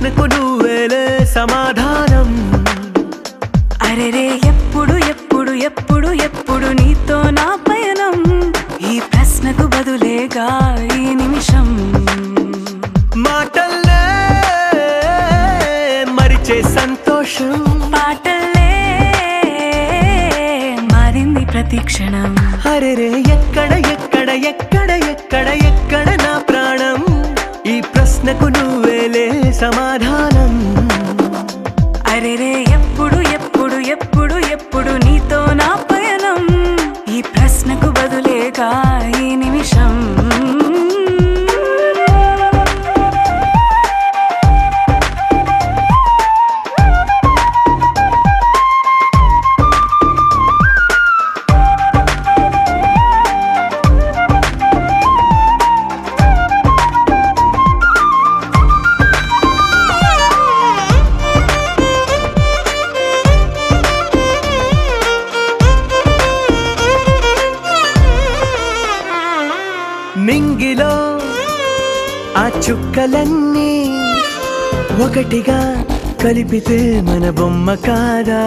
ప్రశ్నకు నువ్వేలే సమాధానం. అరెరే ఎప్పుడు ఎప్పుడు ఎప్పుడు ఎప్పుడు నీతో నా పయనం, ఈ ప్రశ్నకు బదులేగా ఈ నిమిషం. మాటల్లే మరిచే సంతోషం, పాటల్లే మారింది ప్రతి క్షణం. అరెరే ఎక్కడ ఎక్కడ ఎక్కడ ఎక్కడ ఎక్కడ నా ప్రాణం, ఈ ప్రశ్నకు నువ్వేలే సమాధానం. అరెరే ఎప్పుడు ఎప్పుడు ఎప్పుడు ఎప్పుడు నీతో నా పయనం, ఈ ప్రశ్నకు బదులేగా ఈ నిమిషం. నింగిలో ఆ చుక్కలన్నీ ఒకటిగా కలిపితే మన బొమ్మ కాదా.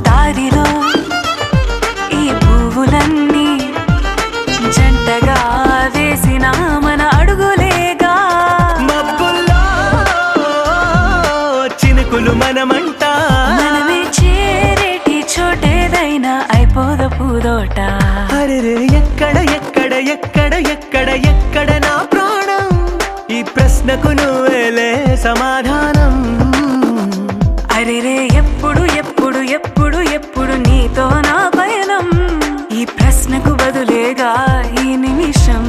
దారిలో ఈ పువ్వులన్నీ జంటగా వేసిన మన అడుగులేగా. మబ్బుల్లో చినుకులు మనమంట, మనమే చేరేటి చోటేదైనా అయిపోద పూదోట. అరెరే ఎక్కడ ఎక్కడ ఎక్కడ ఎక్కడ ఎక్కడ నా ప్రాణం, ఈ ప్రశ్నకు నువ్వేలే సమాధానం. అరెరే ఎప్పుడు ఎప్పుడు ఎప్పుడు ఎప్పుడు నీతో నా పయనం, ఈ ప్రశ్నకు బదులేగా ఈ నిమిషం.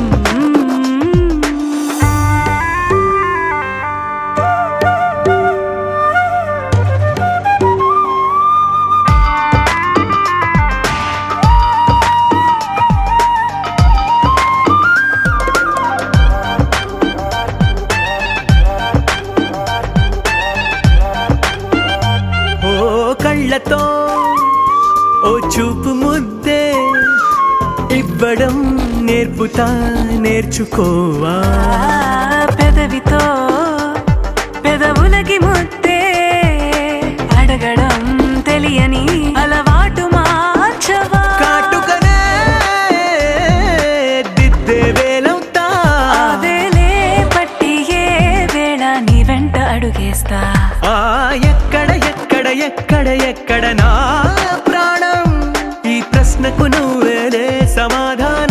కళ్ళతో ఓ చూపు ముద్దే ఇవ్వడం నేర్పుతా, నేర్చుకోవా. పెదవితో పెదవులకి ముద్దే అడగడం తెలియని అలవాటు మార్చవా. కాటుకనే దిద్దే వేలవుతా, ఆ వేలే పట్టి ఏ వేళ నీ వెంట అడుగేస్తా. ఎక్కడ ఎక్కడ ఎక్కడ ఎక్కడ నా ప్రాణం, ఈ ప్రశ్నకు నువ్వేలే సమాధానం.